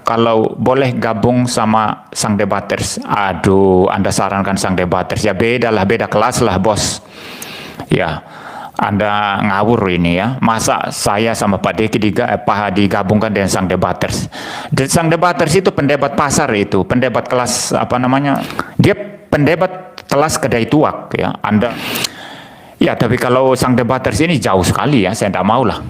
Kalau boleh gabung sama sang debaters, aduh, Anda sarankan sang debaters ya beda lah, beda kelas lah bos. Ya, Anda ngawur ini ya. Masa saya sama Pak Deki digabungkan dengan sang debaters? Dan sang debaters itu pendebat pasar itu, pendebat kelas apa namanya? Dia pendebat kelas kedai tuak ya. Anda ya, tapi kalau sang debaters ini jauh sekali ya, saya tidak mau lah.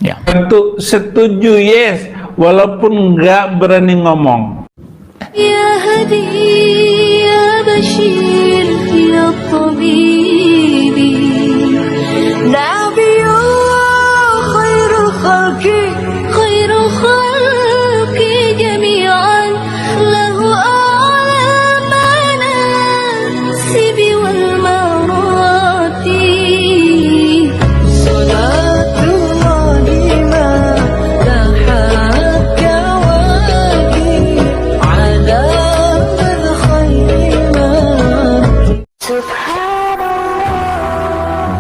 Ya. Untuk setuju yes, walaupun nggak berani ngomong. Ya Hadi, ya Bashir, ya Tabibi, Nabiyullah khairu khalqi jami'an, lahu a'la manasibi wal marati.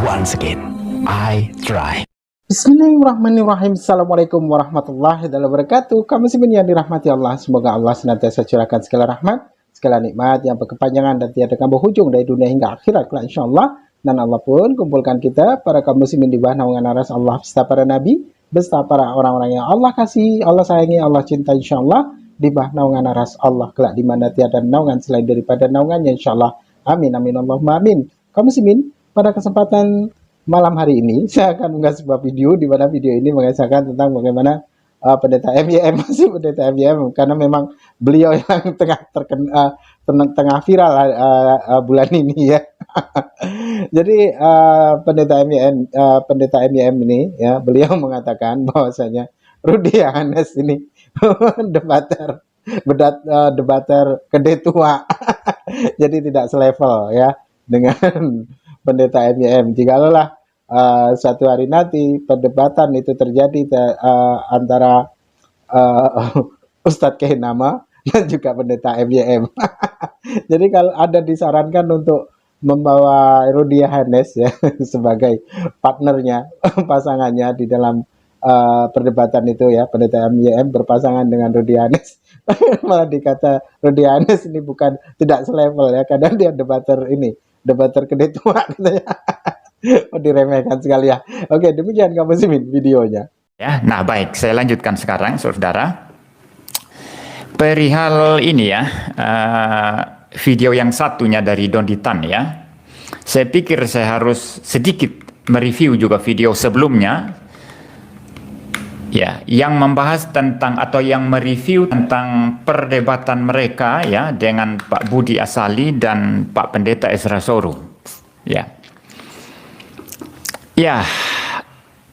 Once again, I try. Bismillahirrahmanirrahim. Assalamualaikum warahmatullahi wabarakatuh. Kamu muslimin yang dirahmati Allah, semoga Allah senantiasa curahkan segala rahmat, segala nikmat yang berkepanjangan dan tiada berhujung dari dunia hingga akhirat kelak insyaallah. Dan Allah pun kumpulkan kita para kaum muslimin di bawah naungan aras Allah beserta para nabi, beserta para orang-orang yang Allah kasih, Allah sayangi, Allah cinta insyaallah, di bawah naungan aras Allah kelak di mana tiada naungan selain daripada naungannya insyaallah. Amin amin Allahumma amin. Kaum muslimin, pada kesempatan malam hari ini saya akan mengunggah sebuah video di mana video ini mengisahkan tentang bagaimana pendeta MYM, masih pendeta MYM, karena memang beliau yang tengah viral bulan ini ya. Jadi pendeta MYM ini ya, beliau mengatakan bahwasanya Rudy Yohanes ini debater gede tua. Jadi tidak selevel ya dengan pendeta MYM. Jikalau suatu hari nanti perdebatan itu terjadi antara Ustadz Kehinama dan juga pendeta MYM. Jadi kalau ada disarankan untuk membawa Rudy Yohanes ya sebagai partnernya, pasangannya di dalam perdebatan itu ya, pendeta MYM berpasangan dengan Rudy Yohanes. Malah dikata Rudy Yohanes ini bukan tidak selevel ya, kadang dia debater gede tua katanya. Oh, diremehkan sekali ya. Oke, demikian kamu muslimin videonya. Ya, nah baik, saya lanjutkan sekarang, saudara. Perihal ini ya, video yang satunya dari Donny Tan ya. Saya pikir saya harus sedikit mereview juga video sebelumnya. Ya, yang membahas tentang atau yang mereview tentang perdebatan mereka ya dengan Pak Budi Asali dan Pak Pendeta Ezra Soru. Ya. Ya.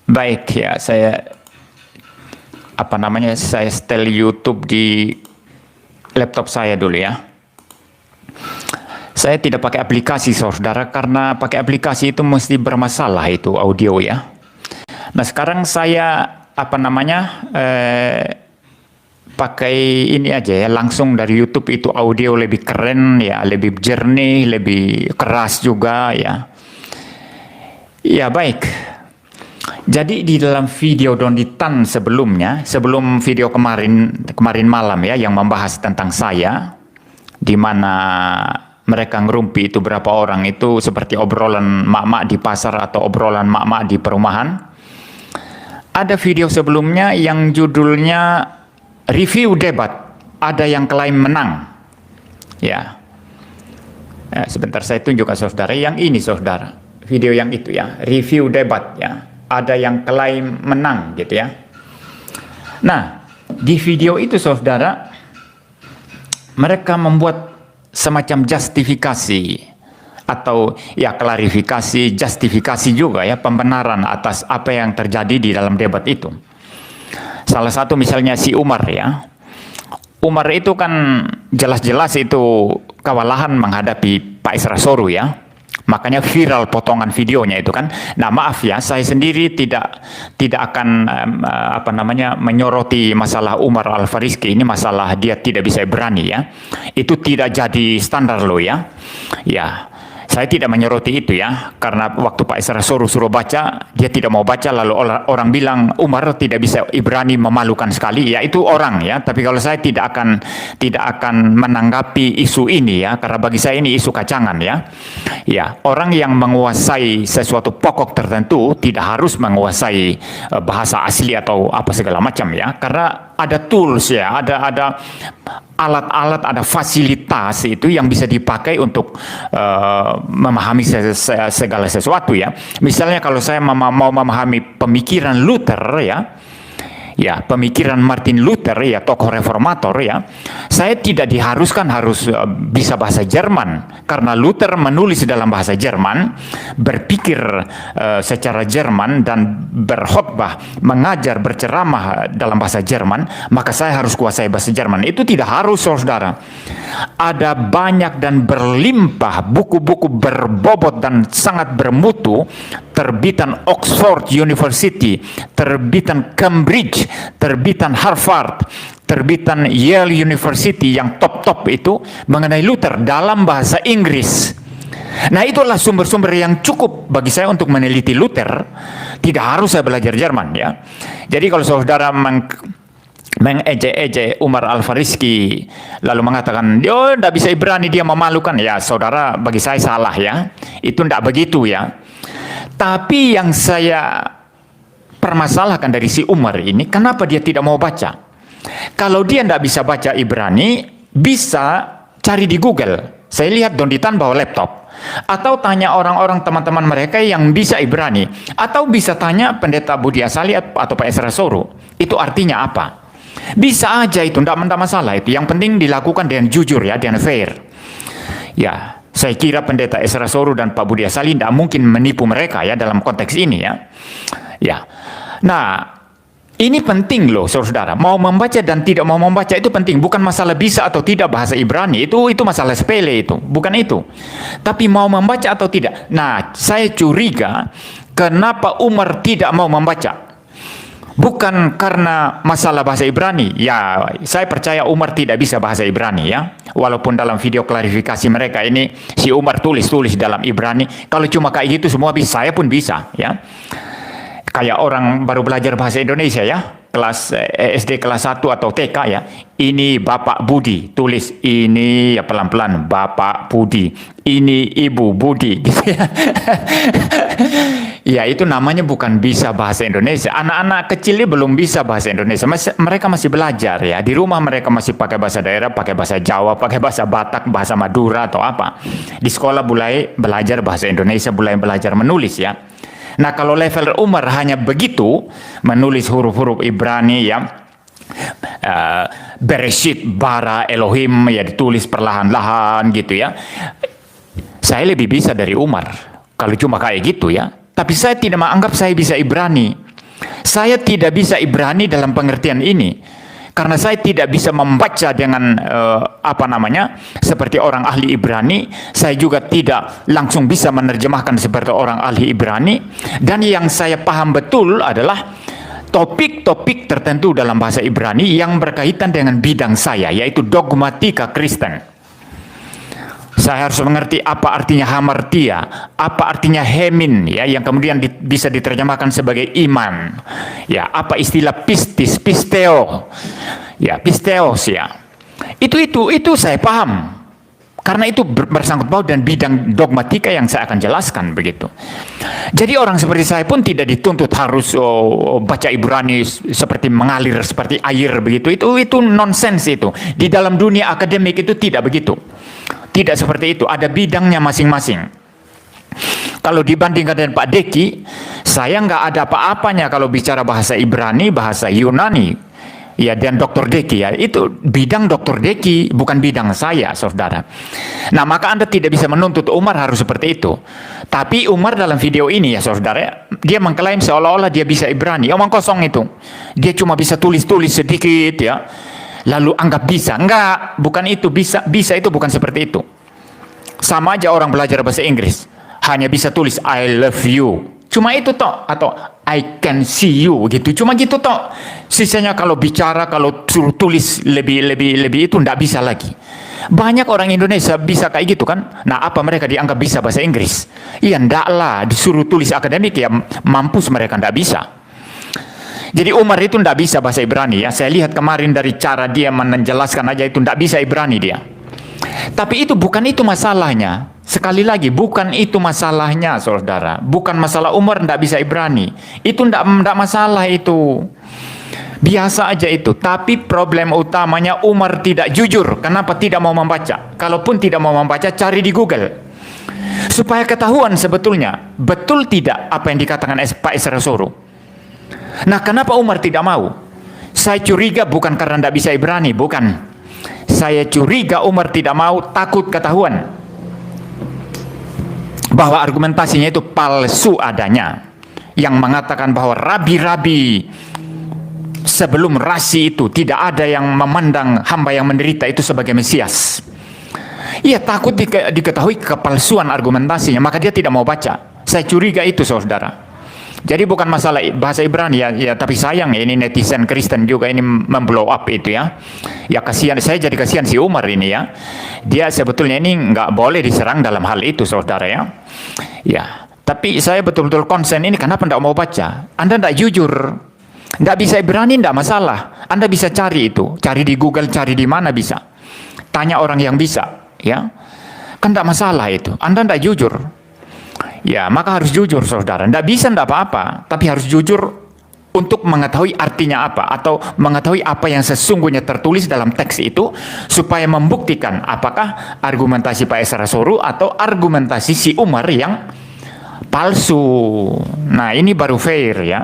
Baik ya, saya setel YouTube di laptop saya dulu ya. Saya tidak pakai aplikasi saudara, karena pakai aplikasi itu mesti bermasalah itu audio ya. Nah, sekarang saya pakai ini aja ya, langsung dari YouTube itu audio lebih keren ya, lebih jernih, lebih keras juga ya. Ya baik. Jadi di dalam video Donny Tan sebelumnya, sebelum video kemarin malam ya yang membahas tentang saya, di mana mereka ngerumpi itu berapa orang itu seperti obrolan mak-mak di pasar atau obrolan mak-mak di perumahan. Ada video sebelumnya yang judulnya review debat, ada yang klaim menang. Ya. Sebentar saya tunjukkan saudara, yang ini saudara. Video yang itu ya, review debat ya. Ada yang klaim menang gitu ya. Nah, di video itu saudara, mereka membuat semacam justifikasi atau ya klarifikasi, justifikasi juga ya, pembenaran atas apa yang terjadi di dalam debat itu. Salah satu misalnya si Umar ya. Umar itu kan jelas-jelas itu kewalahan menghadapi Pak Ezra Soru ya. Makanya viral potongan videonya itu kan. Nah maaf ya, saya sendiri tidak akan menyoroti masalah Umar Al-Fariski. Ini masalah dia tidak bisa berani ya. Itu tidak jadi standar loh ya. Ya. Saya tidak menyoroti itu ya, karena waktu Pak Esra suruh baca, dia tidak mau baca, lalu orang bilang Umar tidak bisa Ibrani, memalukan sekali. Ya itu orang ya, tapi kalau saya tidak akan menanggapi isu ini ya, karena bagi saya ini isu kacangan ya. Ya, orang yang menguasai sesuatu pokok tertentu tidak harus menguasai bahasa asli atau apa segala macam ya, karena ada tools ya, ada alat-alat, ada fasilitas itu yang bisa dipakai untuk memahami segala sesuatu ya. Misalnya kalau saya mau memahami pemikiran Luther ya, pemikiran Martin Luther ya, tokoh reformator ya, saya tidak diharuskan harus bisa bahasa Jerman, karena Luther menulis dalam bahasa Jerman, berpikir secara Jerman, dan berkhotbah, mengajar, berceramah dalam bahasa Jerman, maka saya harus kuasai bahasa Jerman. Itu tidak harus, saudara. Ada banyak dan berlimpah buku-buku berbobot dan sangat bermutu, terbitan Oxford University, terbitan Cambridge, terbitan Harvard, terbitan Yale University yang top-top itu mengenai Luther dalam bahasa Inggris. Nah, itulah sumber-sumber yang cukup bagi saya untuk meneliti Luther. Tidak harus saya belajar Jerman ya. Jadi kalau saudara mengejek-ejek Umar Al-Fariski lalu mengatakan dia tidak bisa Ibrani, dia memalukan, ya saudara, bagi saya salah ya. Itu tidak begitu ya. Tapi yang saya permasalahkan dari si Umar ini, kenapa dia tidak mau baca? Kalau dia tidak bisa baca Ibrani, bisa cari di Google. Saya lihat Don Ditan bawa laptop. Atau tanya orang-orang teman-teman mereka yang bisa Ibrani. Atau bisa tanya Pendeta Budi Asali atau Pak Esra Soru. Itu artinya apa? Bisa aja itu, tidak masalah itu. Yang penting dilakukan dengan jujur ya, dengan fair. Ya, saya kira Pendeta Esra Soru dan Pak Budi Asali tidak mungkin menipu mereka ya dalam konteks ini ya. Ya, nah ini penting loh saudara. Mau membaca dan tidak mau membaca itu penting. Bukan masalah bisa atau tidak bahasa Ibrani. Itu masalah sepele itu. Bukan itu. Tapi mau membaca atau tidak. Nah, saya curiga kenapa Umar tidak mau membaca. Bukan karena masalah bahasa Ibrani. Ya, saya percaya Umar tidak bisa bahasa Ibrani ya. Walaupun dalam video klarifikasi mereka ini si Umar tulis dalam Ibrani. Kalau cuma kayak gitu semua bisa, saya pun bisa ya. Kayak orang baru belajar bahasa Indonesia ya, kelas SD kelas 1 atau TK ya. Ini Bapak Budi, tulis ini ya pelan-pelan, Bapak Budi. Ini Ibu Budi gitu ya. Ya itu namanya bukan bisa bahasa Indonesia. Anak-anak kecil ini belum bisa bahasa Indonesia. Mereka masih belajar ya. Di rumah mereka masih pakai bahasa daerah, pakai bahasa Jawa, pakai bahasa Batak, bahasa Madura atau apa. Di sekolah mulai belajar bahasa Indonesia, mulai belajar menulis ya. Nah, kalau level Umar hanya begitu, menulis huruf-huruf Ibrani ya, Bereshit bara Elohim ya, ditulis perlahan-lahan gitu ya. Saya lebih bisa dari Umar kalau cuma kayak gitu ya. Tapi saya tidak menganggap saya bisa Ibrani. Saya tidak bisa Ibrani dalam pengertian ini. Karena saya tidak bisa membaca dengan seperti orang ahli Ibrani. Saya juga tidak langsung bisa menerjemahkan seperti orang ahli Ibrani. Dan yang saya paham betul adalah topik-topik tertentu dalam bahasa Ibrani yang berkaitan dengan bidang saya, yaitu dogmatika Kristen. Saya harus mengerti apa artinya hamartia, apa artinya hemin ya, yang kemudian bisa diterjemahkan sebagai iman. Ya, apa istilah pistis, pisteo. Ya, pisteos ya. Itu saya paham. Karena itu bersangkut paut dan bidang dogmatika yang saya akan jelaskan begitu. Jadi orang seperti saya pun tidak dituntut harus baca Ibrani seperti mengalir seperti air begitu. Itu nonsens itu. Di dalam dunia akademik itu tidak begitu. Tidak seperti itu, ada bidangnya masing-masing. Kalau dibandingkan dengan Pak Deki, saya nggak ada apa-apanya kalau bicara bahasa Ibrani, bahasa Yunani. Ya, dan Dr. Deki ya, itu bidang Dr. Deki, bukan bidang saya, saudara. Nah, maka Anda tidak bisa menuntut Umar harus seperti itu. Tapi Umar dalam video ini ya, saudara, dia mengklaim seolah-olah dia bisa Ibrani. Omong kosong itu. Dia cuma bisa tulis-tulis sedikit ya. Lalu anggap bisa. Enggak, bukan itu. Bisa itu bukan seperti itu. Sama aja orang belajar bahasa Inggris. Hanya bisa tulis I love you. Cuma itu toh, atau I can see you gitu. Cuma gitu toh. Sisanya kalau bicara, kalau suruh tulis lebih itu ndak bisa lagi. Banyak orang Indonesia bisa kayak gitu kan. Nah, apa mereka dianggap bisa bahasa Inggris? Iya, ndak lah. Disuruh tulis akademik ya mampus mereka ndak bisa. Jadi Umar itu ndak bisa bahasa Ibrani ya. Saya lihat kemarin dari cara dia menjelaskan aja itu ndak bisa Ibrani dia. Tapi bukan itu masalahnya. Sekali lagi, bukan itu masalahnya, saudara. Bukan masalah Umar ndak bisa Ibrani. Itu ndak masalah itu. Biasa aja itu. Tapi problem utamanya Umar tidak jujur. Kenapa tidak mau membaca? Kalaupun tidak mau membaca, cari di Google. Supaya ketahuan sebetulnya. Betul tidak apa yang dikatakan Pak Esra Soro? Nah, kenapa Umar tidak mau? Saya curiga bukan karena ndak bisa Ibrani, bukan. Saya curiga Umar tidak mau, takut ketahuan bahwa argumentasinya itu palsu adanya, yang mengatakan bahwa rabi-rabi sebelum rasi itu tidak ada yang memandang hamba yang menderita itu sebagai Mesias. Ia takut diketahui kepalsuan argumentasinya, maka dia tidak mau baca. Saya curiga itu, saudara. Jadi bukan masalah bahasa Ibrani ya, tapi sayang ya, ini netizen Kristen juga ini memblow up itu ya. Ya kasihan, saya jadi kasihan si Umar ini ya. Dia sebetulnya ini nggak boleh diserang dalam hal itu, saudara ya. Ya, tapi saya betul-betul konsen ini kenapa nggak mau baca? Anda nggak jujur, nggak bisa Ibrani nggak masalah. Anda bisa cari itu, cari di Google, cari di mana bisa. Tanya orang yang bisa, ya. Kan nggak masalah itu. Anda nggak jujur. Ya, maka harus jujur, saudara. Nggak bisa, nggak apa-apa. Tapi harus jujur untuk mengetahui artinya apa. Atau mengetahui apa yang sesungguhnya tertulis dalam teks itu. Supaya membuktikan apakah argumentasi Pak Esra Soro atau argumentasi si Umar yang palsu. Nah, ini baru fair ya.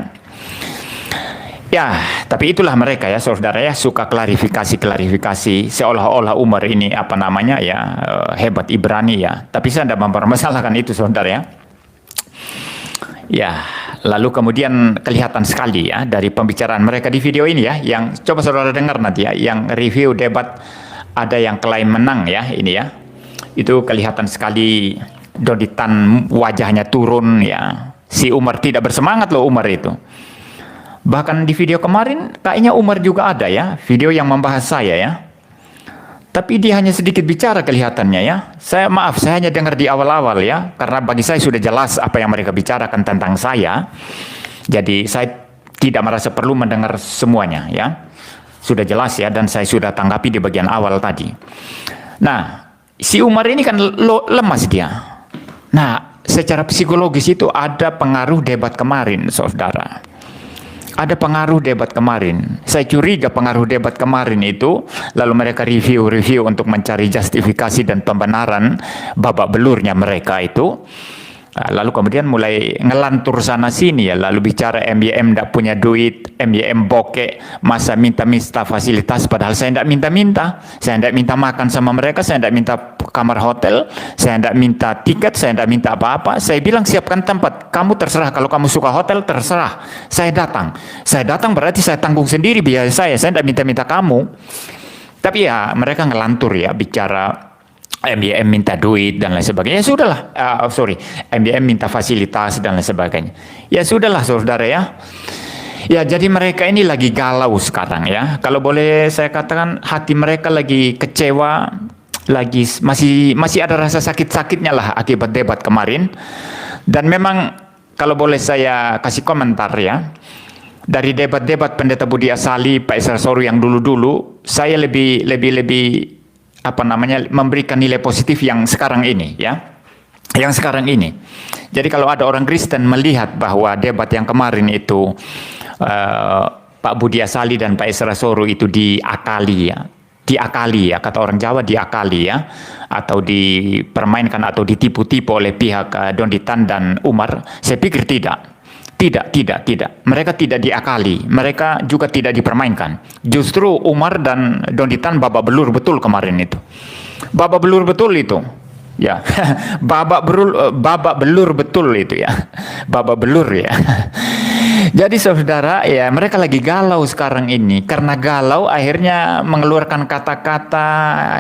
Ya, tapi itulah mereka ya, saudara ya. Suka klarifikasi. Seolah-olah Umar ini apa namanya ya, hebat Ibrani ya. Tapi saya tidak mempermasalahkan itu, saudara ya. Ya, lalu kemudian kelihatan sekali ya dari pembicaraan mereka di video ini ya, yang coba saudara dengar nanti ya, yang review debat ada yang klaim menang ya, ini ya. Itu kelihatan sekali Doditan wajahnya turun ya. Si Umar tidak bersemangat loh, Umar itu. Bahkan di video kemarin kayaknya Umar juga ada ya, video yang membahas saya ya. Tapi dia hanya sedikit bicara kelihatannya ya. Saya hanya dengar di awal-awal ya. Karena bagi saya sudah jelas apa yang mereka bicarakan tentang saya. Jadi saya tidak merasa perlu mendengar semuanya ya. Sudah jelas ya, dan saya sudah tanggapi di bagian awal tadi. Nah, si Umar ini kan lemas dia. Nah, secara psikologis itu ada pengaruh debat kemarin, saudara. Ada pengaruh debat kemarin. Saya curiga pengaruh debat kemarin itu, lalu mereka review untuk mencari justifikasi dan pembenaran babak belurnya mereka itu. Lalu kemudian mulai ngelantur sana sini ya, lalu bicara MYM tidak punya duit, MYM bokek, masa minta fasilitas, padahal saya tidak minta-minta. Saya tidak minta makan sama mereka, saya tidak minta kamar hotel, saya tidak minta tiket, saya tidak minta apa-apa. Saya bilang siapkan tempat, kamu terserah, kalau kamu suka hotel terserah, saya datang. Saya datang berarti saya tanggung sendiri biaya saya tidak minta-minta kamu. Tapi ya mereka ngelantur ya, bicara MYM minta duit dan lain sebagainya. Ya sudahlah, MYM minta fasilitas dan lain sebagainya. Ya sudahlah, saudara ya. Ya, jadi mereka ini lagi galau sekarang ya. Kalau boleh saya katakan, hati mereka lagi kecewa, lagi masih ada rasa sakit-sakitnya lah akibat debat kemarin. Dan memang kalau boleh saya kasih komentar ya, dari debat-debat Pendeta Budi Asali, Pak Esra Soro yang dulu-dulu, saya lebih memberikan nilai positif yang sekarang ini ya, yang sekarang ini. Jadi kalau ada orang Kristen melihat bahwa debat yang kemarin itu Pak Budi Asali dan Pak Esra Soro itu diakali ya, kata orang Jawa diakali ya, atau dipermainkan atau ditipu-tipu oleh pihak Doditan dan Umar, saya pikir tidak. Mereka tidak diakali, mereka juga tidak dipermainkan. Justru Umar dan Doditan babak belur betul kemarin itu. Babak belur betul itu. Ya, babak belur betul itu ya. Babak belur ya. Jadi saudara, ya mereka lagi galau sekarang ini. Karena galau akhirnya mengeluarkan kata-kata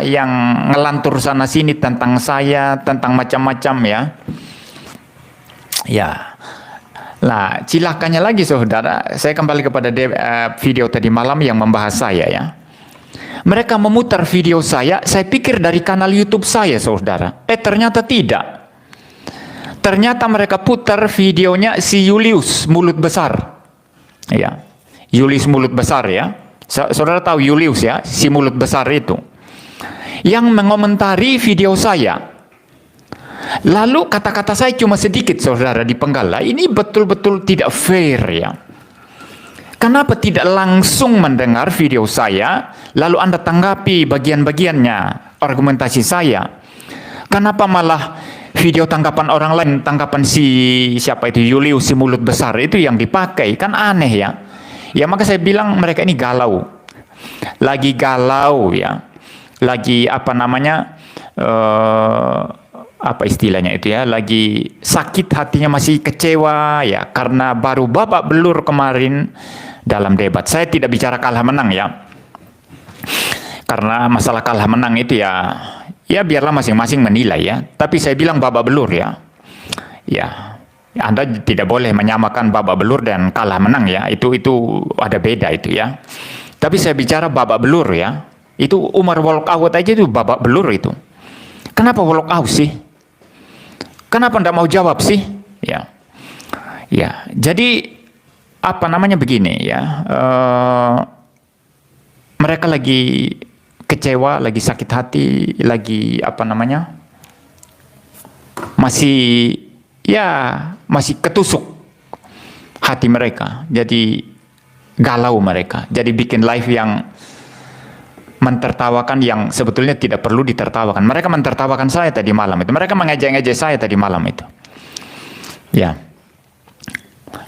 yang ngelantur sana sini tentang saya, tentang macam-macam ya. Ya. Nah, cilakannya lagi saudara, saya kembali kepada video tadi malam yang membahas saya ya. Mereka memutar video saya pikir dari kanal YouTube saya saudara. Ternyata tidak. Ternyata mereka putar videonya si Julius mulut besar. Ya. Julius mulut besar ya. Saudara tahu Julius ya, si mulut besar itu. Yang mengomentari video saya. Lalu kata-kata saya cuma sedikit saudara di penggal. Ini betul-betul tidak fair ya. Kenapa tidak langsung mendengar video saya, lalu Anda tanggapi bagian-bagiannya, argumentasi saya? Kenapa malah video tanggapan orang lain, tanggapan siapa itu, Julius si mulut besar itu yang dipakai? Kan aneh ya. Ya maka saya bilang mereka ini galau. Lagi galau ya. Lagi apa namanya, apa istilahnya itu ya, lagi sakit hatinya, masih kecewa ya, karena baru babak belur kemarin dalam debat. Saya tidak bicara kalah menang ya, karena masalah kalah menang itu ya biarlah masing-masing menilai ya, tapi saya bilang babak belur ya. Ya, Anda tidak boleh menyamakan babak belur dan kalah menang ya, itu ada beda itu ya. Tapi saya bicara babak belur ya, itu Umar walk out aja itu babak belur itu. Kenapa walk out sih? Kenapa ndak mau jawab sih? Ya, ya. Jadi apa namanya begini ya? Mereka lagi kecewa, lagi sakit hati, lagi apa namanya? Masih ketusuk hati mereka. Jadi galau mereka. Jadi bikin live yang mentertawakan yang sebetulnya tidak perlu ditertawakan. Mereka mentertawakan saya tadi malam itu. Mereka mengejek-ngejek saya tadi malam itu. Ya.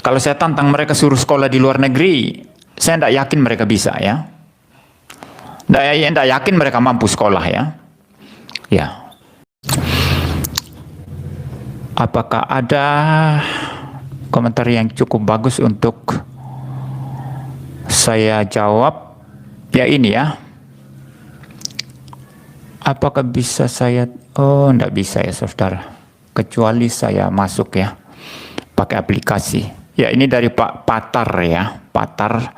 Kalau saya tantang mereka suruh sekolah di luar negeri, saya tidak yakin mereka bisa ya. Tidak yakin mereka mampu sekolah ya. Ya. Apakah ada komentar yang cukup bagus untuk saya jawab? Ya ini ya. Apakah bisa saya, enggak bisa ya saudara, kecuali saya masuk ya, pakai aplikasi. Ya ini dari Pak Patar ya, Patar.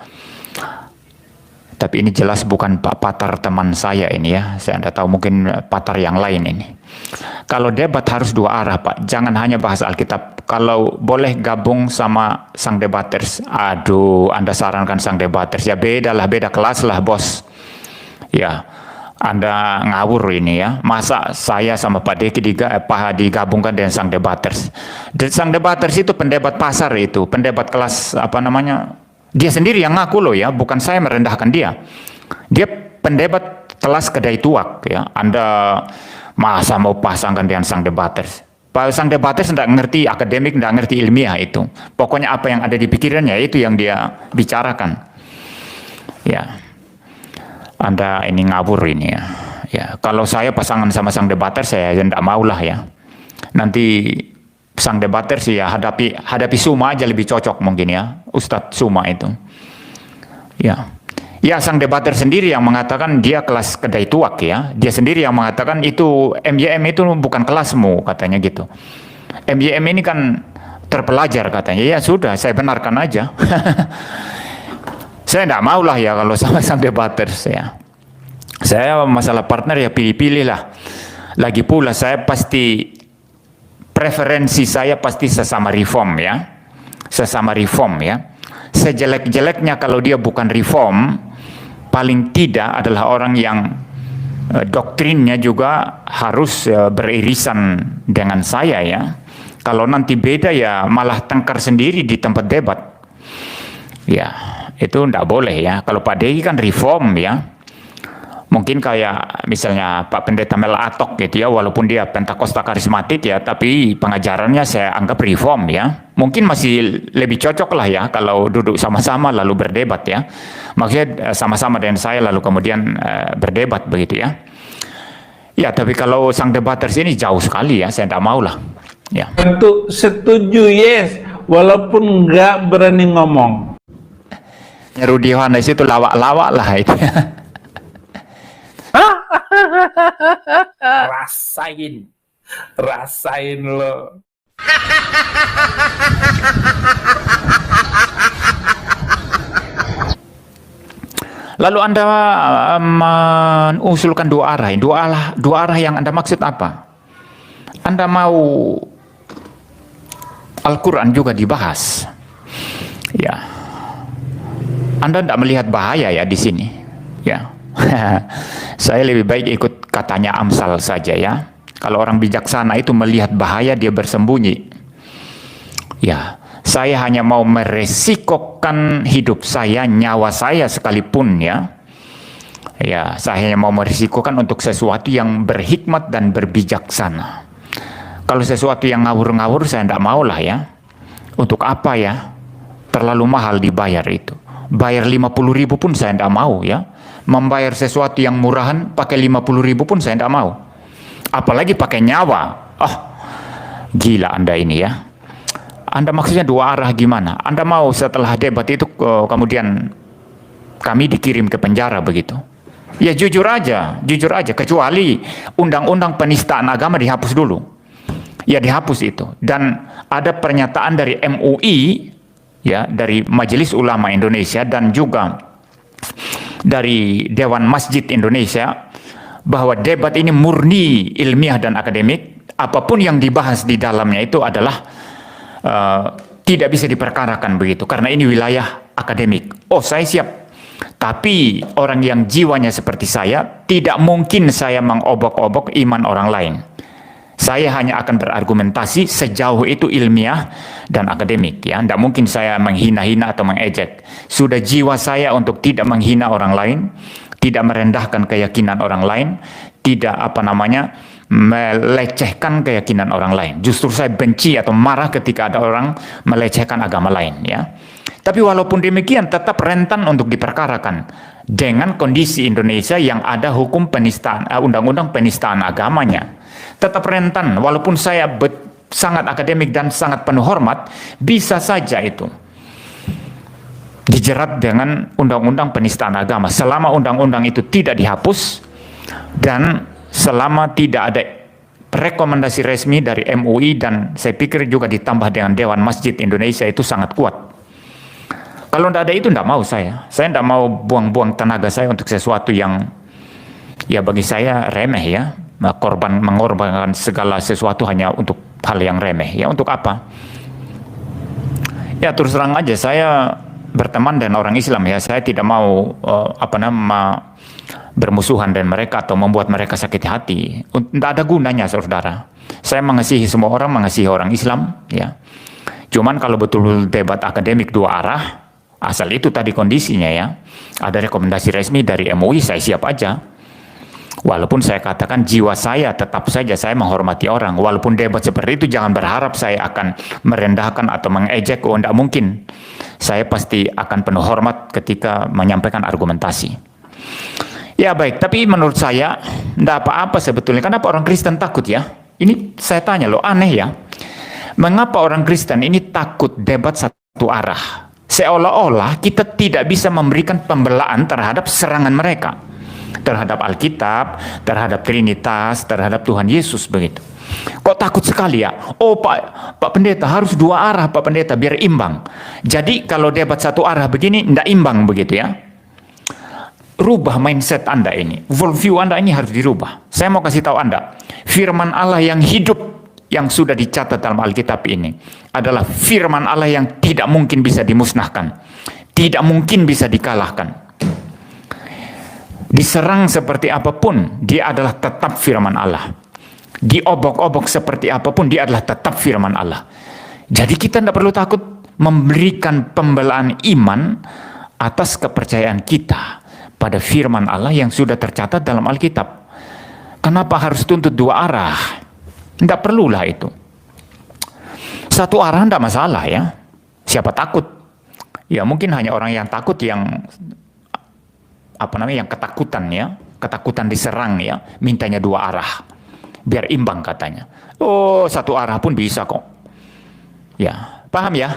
Tapi ini jelas bukan Pak Patar teman saya ini ya, saya tidak tahu, mungkin Patar yang lain ini. Kalau debat harus dua arah Pak, jangan hanya bahas Alkitab. Kalau boleh gabung sama sang debaters, aduh Anda sarankan sang debaters, ya beda kelas lah bos. Ya. Anda ngawur ini ya. Masa saya sama Pak Deki digabungkan dengan sang debaters. Sang debaters itu pendebat pasar itu, pendebat kelas apa namanya? Dia sendiri yang ngaku loh ya, bukan saya merendahkan dia. Dia pendebat kelas kedai tuak ya. Anda masa mau pasangkan dengan sang debaters? Sang debaters tidak ngerti akademik, tidak ngerti ilmiah itu. Pokoknya apa yang ada di pikirannya itu yang dia bicarakan. Ya. Anda ini ngawur ini ya. Ya, kalau saya pasangan sama sang debater saya tidak maulah ya. Nanti sang debater sih ya hadapi Suma aja lebih cocok mungkin ya, Ustadz Suma itu. Ya. Ya sang debater sendiri yang mengatakan dia kelas kedai tuak ya. Dia sendiri yang mengatakan itu MYM itu bukan kelasmu katanya gitu. MYM ini kan terpelajar katanya. Ya sudah, saya benarkan aja. Saya tidak mau lah ya kalau sama sang debaters ya. Saya masalah partner ya pilih-pilih lah. Lagi pula saya pasti preferensi saya pasti sesama reform ya. Sesama reform ya. Sejelek-jeleknya kalau dia bukan reform, paling tidak adalah orang yang doktrinnya juga harus beririsan dengan saya ya. Kalau nanti beda ya malah tengkar sendiri di tempat debat. Ya. Itu tidak boleh ya. Kalau Pak Deki kan reform ya. Mungkin kayak misalnya Pak Pendeta Mel Atok gitu ya. Walaupun dia Pentakosta karismatik ya. Tapi pengajarannya saya anggap reform ya. Mungkin masih lebih cocok lah ya. Kalau duduk sama-sama lalu berdebat ya. Maksudnya sama-sama dengan saya lalu kemudian berdebat begitu ya. Ya tapi kalau sang debaters ini jauh sekali ya. Saya tidak mau lah. Ya. Tentu setuju yes. Walaupun nggak berani ngomong. Rudi Yohanes itu lawak-lawak lah itu. Rasain lo. Lalu Anda mengusulkan dua arah. Dua arah yang Anda maksud apa? Anda mau Al-Quran juga dibahas. Ya. Anda tidak melihat bahaya ya di sini. Ya. Saya lebih baik ikut katanya Amsal saja ya. Kalau orang bijaksana itu melihat bahaya dia bersembunyi. Ya. Saya hanya mau meresikokan hidup saya, nyawa saya sekalipun ya. Ya, saya hanya mau meresikokan untuk sesuatu yang berhikmat dan berbijaksana. Kalau sesuatu yang ngawur-ngawur saya tidak mau lah ya. Untuk apa ya? Terlalu mahal dibayar itu. Bayar 50.000 pun saya tidak mau ya. Membayar sesuatu yang murahan pakai 50.000 pun saya tidak mau. Apalagi pakai nyawa. Oh, gila Anda ini ya. Anda maksudnya dua arah gimana? Anda mau setelah debat itu kemudian kami dikirim ke penjara begitu? Ya jujur aja, kecuali undang-undang penistaan agama dihapus dulu. Ya dihapus itu. Dan ada pernyataan dari MUI, ya dari Majelis Ulama Indonesia dan juga dari Dewan Masjid Indonesia, bahwa debat ini murni ilmiah dan akademik. Apapun yang dibahas di dalamnya itu adalah tidak bisa diperkarakan begitu, karena ini wilayah akademik. Oh, saya siap. Tapi orang yang jiwanya seperti saya, tidak mungkin saya mengobok-obok iman orang lain. Saya hanya akan berargumentasi sejauh itu ilmiah dan akademik ya. Tidak mungkin saya menghina-hina atau mengejek. Sudah jiwa saya untuk tidak menghina orang lain, tidak merendahkan keyakinan orang lain, tidak melecehkan keyakinan orang lain. Justru saya benci atau marah ketika ada orang melecehkan agama lain ya. Tapi walaupun demikian tetap rentan untuk diperkarakan dengan kondisi Indonesia yang ada hukum penistaan, undang-undang penistaan agamanya. Tetap rentan walaupun saya sangat akademik dan sangat penuh hormat, bisa saja itu dijerat dengan undang-undang penistaan agama selama undang-undang itu tidak dihapus dan selama tidak ada rekomendasi resmi dari MUI, dan saya pikir juga ditambah dengan Dewan Masjid Indonesia itu sangat kuat. Kalau tidak ada itu tidak mau saya tidak mau buang-buang tenaga saya untuk sesuatu yang ya bagi saya remeh ya, mengorbankan segala sesuatu hanya untuk hal yang remeh ya. Untuk apa? Ya terus terang aja saya berteman dengan orang Islam ya, saya tidak mau bermusuhan dengan mereka atau membuat mereka sakit hati. Tidak ada gunanya saudara. Saya mengasihi semua orang, mengasihi orang Islam ya. Cuman kalau betul debat akademik dua arah, asal itu tadi kondisinya ya, ada rekomendasi resmi dari MUI, saya siap aja. Walaupun saya katakan jiwa saya tetap saja saya menghormati orang. Walaupun debat seperti itu jangan berharap saya akan merendahkan atau mengejek. Oh, tidak mungkin. Saya pasti akan penuh hormat ketika menyampaikan argumentasi. Ya baik, tapi menurut saya tidak apa-apa sebetulnya. Kenapa orang Kristen takut ya? Ini saya tanya loh, aneh ya. Mengapa orang Kristen ini takut debat satu arah? Seolah-olah kita tidak bisa memberikan pembelaan terhadap serangan mereka. Terhadap Alkitab, terhadap Trinitas, terhadap Tuhan Yesus begitu. Kok takut sekali ya? Oh Pak Pendeta harus dua arah Pak Pendeta biar imbang. Jadi kalau debat satu arah begini tidak imbang begitu ya. Rubah mindset Anda ini, worldview Anda ini harus dirubah. Saya mau kasih tahu Anda, firman Allah yang hidup yang sudah dicatat dalam Alkitab ini adalah firman Allah yang tidak mungkin bisa dimusnahkan, tidak mungkin bisa dikalahkan. Diserang seperti apapun, dia adalah tetap firman Allah. Diobok-obok seperti apapun, dia adalah tetap firman Allah. Jadi kita tidak perlu takut memberikan pembelaan iman atas kepercayaan kita pada firman Allah yang sudah tercatat dalam Alkitab. Kenapa harus tuntut dua arah? Tidak perlulah itu. Satu arah tidak masalah ya. Siapa takut? Ya mungkin hanya orang yang takut yang yang ketakutan ya, ketakutan diserang ya, mintanya dua arah. Biar imbang katanya. Oh, satu arah pun bisa kok. Ya, paham ya?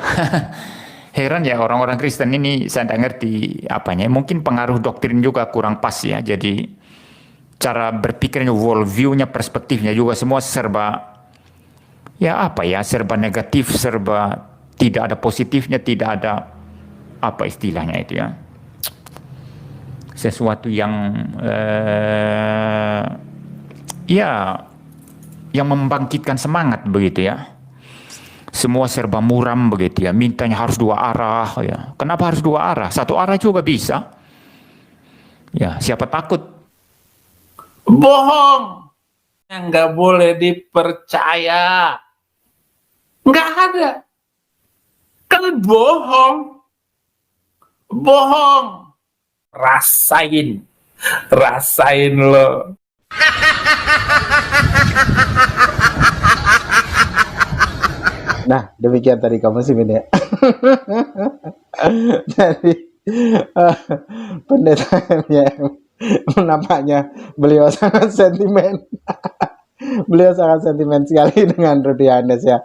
Heran ya orang-orang Kristen ini, saya tidak ngerti apanya. Mungkin pengaruh doktrin juga kurang pas ya. Jadi cara berpikirnya, worldview-nya, perspektifnya juga semua serba, ya apa ya, serba negatif, serba Tidak ada positifnya, tidak ada apa istilahnya itu ya. Sesuatu yang ya yang membangkitkan semangat begitu ya. Semua serba muram begitu ya, mintanya harus dua arah ya. Kenapa harus dua arah? Satu arah juga bisa. Ya, siapa takut? Bohong. Yang nggak boleh dipercaya. Nggak ada. Kan bohong. Bohong. Rasain. Rasain lo. Nah, demikian tadi kamu sih ya. Jadi pendeta MYM nampaknya beliau sangat sentimen. Beliau sangat sentimen sekali dengan Rudy Hanes ya.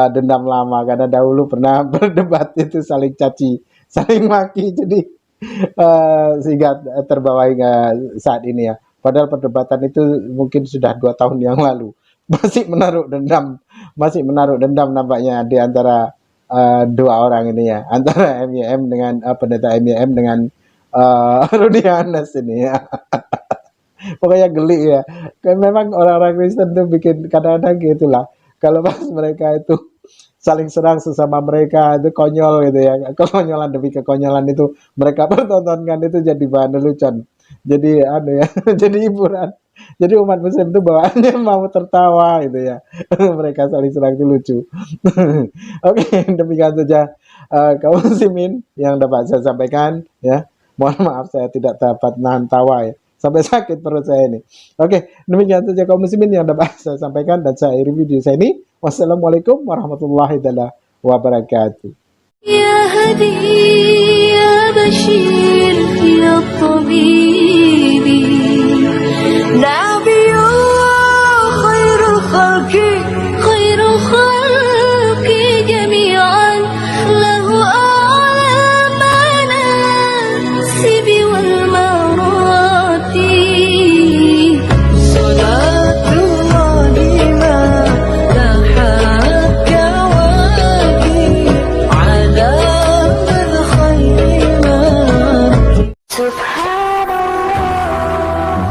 Dendam lama karena dahulu pernah berdebat itu saling caci, saling maki. Jadi sehingga terbawa hingga saat ini ya. Padahal perdebatan itu mungkin sudah 2 tahun yang lalu. Masih menaruh dendam nampaknya di antara dua orang ini ya, antara MYM dengan pendeta MYM dengan Rudy Hanes ini ya. Pokoknya geli ya. Kan memang orang-orang Kristen tuh bikin kadang-kadang gitulah. Kalau pas mereka itu saling serang sesama mereka itu konyol gitu ya. Kekonyolan demi kekonyolan itu mereka pertontonkan itu jadi bahan lelucon. Jadi ya, jadi hiburan. Jadi umat Muslim itu bawaannya mau tertawa gitu ya. Mereka saling serang itu lucu. Oke, demikian saja kaum muslimin yang dapat saya sampaikan ya. Mohon maaf saya tidak dapat nahan tawa ya. Sampai sakit perut saya ini. Oke, demikian saja kaum muslimin yang dapat saya sampaikan dan saya akhiri video saya ini. Wassalamualaikum warahmatullahi wabarakatuh. يا هدي يا بشير يا طبيب نبي الله خير الخلق جميعا له أعلى المناصب والمراتب صلاة الله ما لاحت كواكب على من خير ما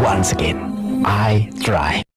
Once again, I try.